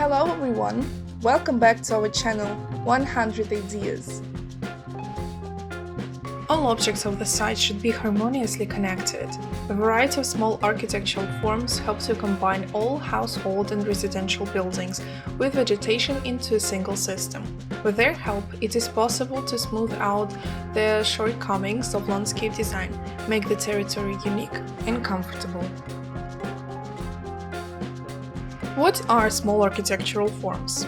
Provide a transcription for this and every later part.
Hello everyone, welcome back to our channel 100 Ideas. All objects of the site should be harmoniously connected. A variety of small architectural forms help to combine all household and residential buildings with vegetation into a single system. With their help, it is possible to smooth out the shortcomings of landscape design, make the territory unique and comfortable. What are small architectural forms?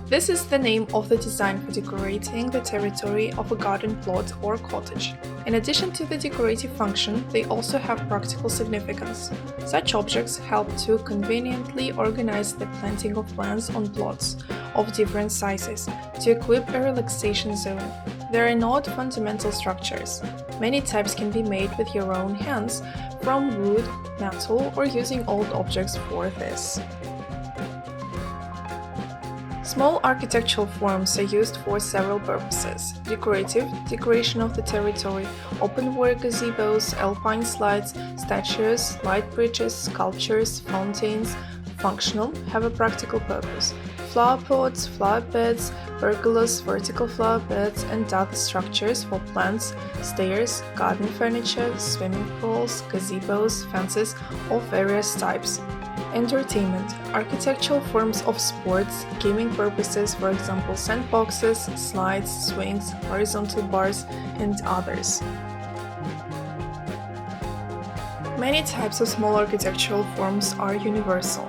This is the name of the design for decorating the territory of a garden plot or cottage. In addition to the decorative function, they also have practical significance. Such objects help to conveniently organize the planting of plants on plots of different sizes to equip a relaxation zone. They are not fundamental structures. Many types can be made with your own hands, from wood, metal, or using old objects for this. Small architectural forms are used for several purposes: decorative, decoration of the territory, open-work gazebos, alpine slides, statues, light bridges, sculptures, fountains. Functional, have a practical purpose: flower pots, flower beds, pergolas, vertical flower beds, and other structures for plants, stairs, garden furniture, swimming pools, gazebos, fences of various types. Entertainment, architectural forms of sports, gaming purposes, for example sandboxes, slides, swings, horizontal bars, and others. Many types of small architectural forms are universal.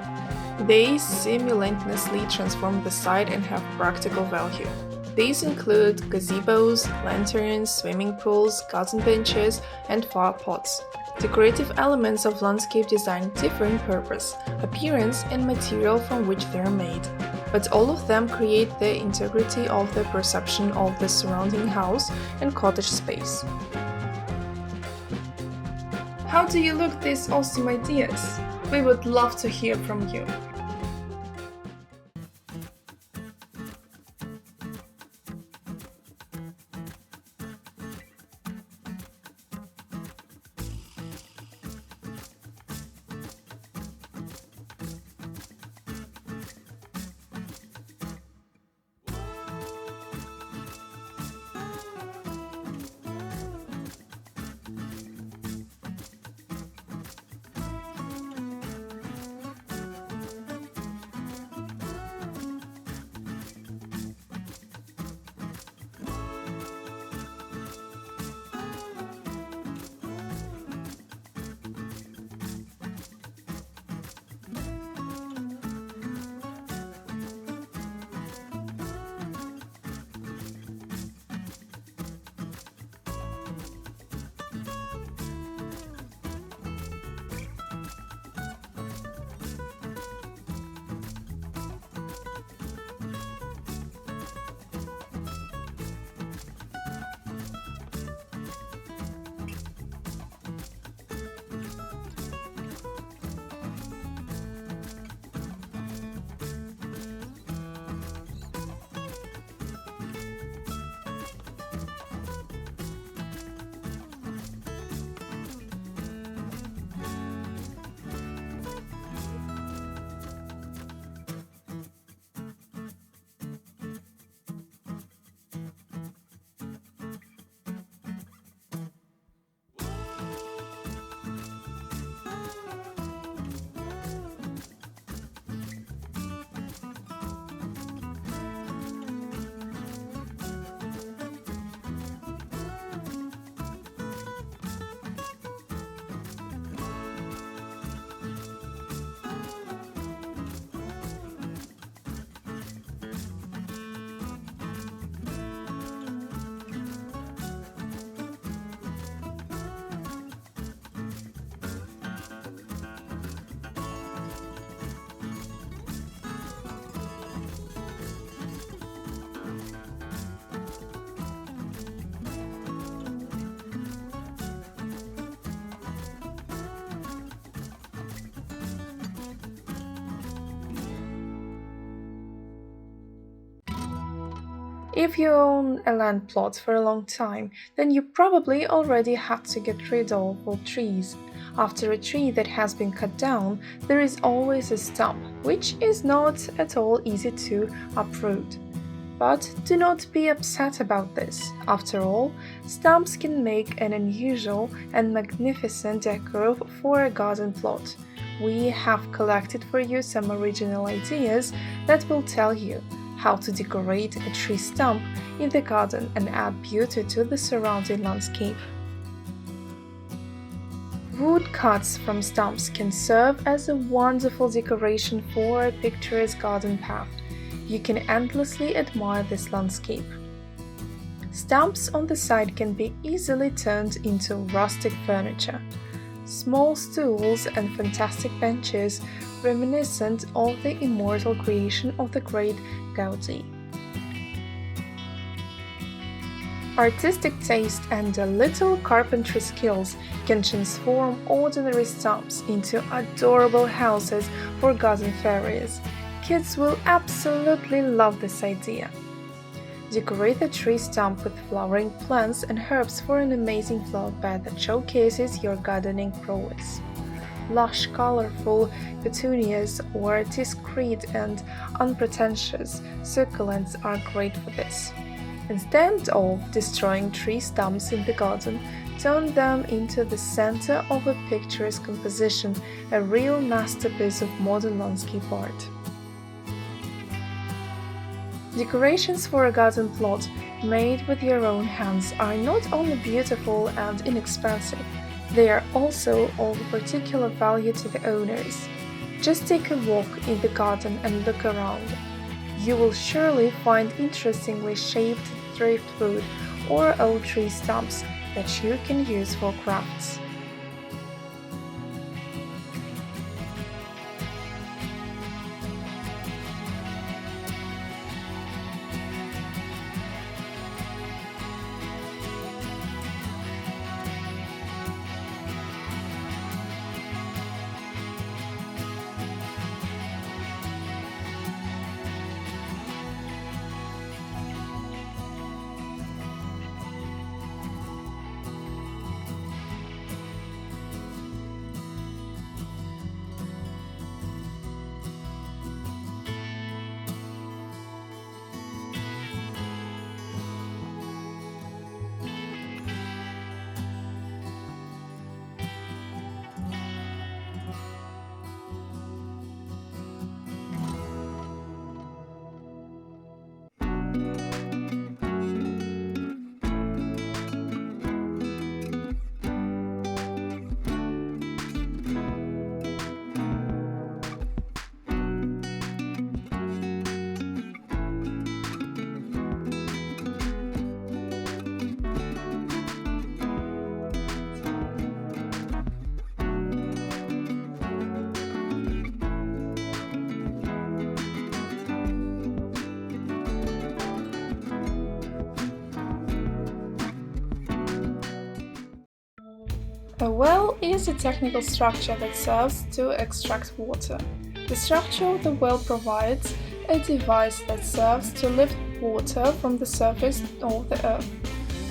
They simultaneously transform the site and have practical value. These include gazebos, lanterns, swimming pools, garden benches, and flower pots. Decorative elements of landscape design differ in purpose, appearance, and material from which they are made, but all of them create the integrity of the perception of the surrounding house and cottage space. How do you look these awesome ideas? We would love to hear from you. If you own a land plot for a long time, then you probably already had to get rid of all trees. After a tree that has been cut down, there is always a stump, which is not at all easy to uproot. But do not be upset about this. After all, stumps can make an unusual and magnificent decor for a garden plot. We have collected for you some original ideas that will tell you how to decorate a tree stump in the garden and add beauty to the surrounding landscape. Wood cuts from stumps can serve as a wonderful decoration for a picturesque garden path. You can endlessly admire this landscape. Stumps on the side can be easily turned into rustic furniture. Small stools and fantastic benches reminiscent of the immortal creation of the great Gaudi. Artistic taste and a little carpentry skills can transform ordinary stumps into adorable houses for garden fairies. Kids will absolutely love this idea. Decorate the tree stump with flowering plants and herbs for an amazing flower bed that showcases your gardening prowess. Lush, colorful petunias or discreet and unpretentious succulents are great for this. Instead of destroying tree stumps in the garden, turn them into the center of a picturesque composition, a real masterpiece of modern landscape art. Decorations for a garden plot made with your own hands are not only beautiful and inexpensive, they are also of particular value to the owners. Just take a walk in the garden and look around. You will surely find interestingly shaped driftwood or old tree stumps that you can use for crafts. A well is a technical structure that serves to extract water. The structure of the well provides a device that serves to lift water from the surface of the earth,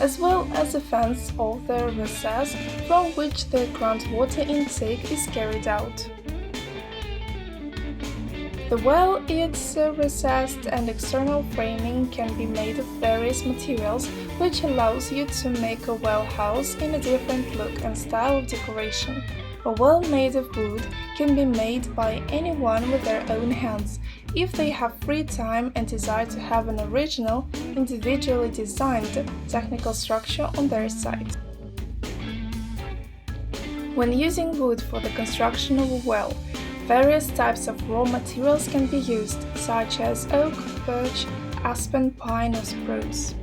as well as a fence of the recess from which the groundwater intake is carried out. The well, its recessed and external framing can be made of various materials, which allows you to make a well house in a different look and style of decoration. A well made of wood can be made by anyone with their own hands, if they have free time and desire to have an original, individually designed technical structure on their site. When using wood for the construction of a well, various types of raw materials can be used, such as oak, birch, aspen, pine, or spruce.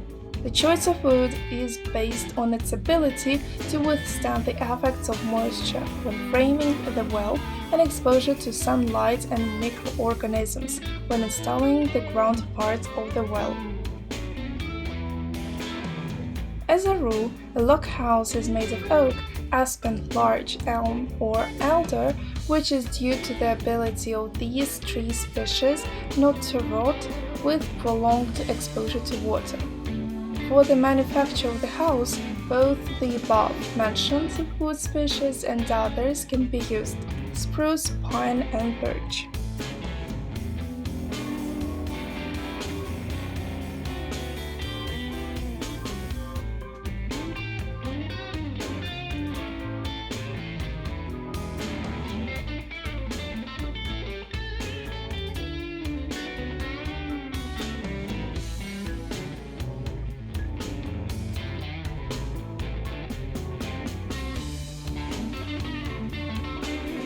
The choice of wood is based on its ability to withstand the effects of moisture when framing the well and exposure to sunlight and microorganisms when installing the ground part of the well. As a rule, a log house is made of oak, aspen, larch, elm, or alder, which is due to the ability of these tree species not to rot with prolonged exposure to water. For the manufacture of the house, both the above mentioned wood species and others can be used: spruce, pine, and birch.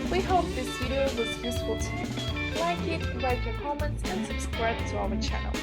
We hope this video was useful to you. Like it, write your comments, and subscribe to our channel.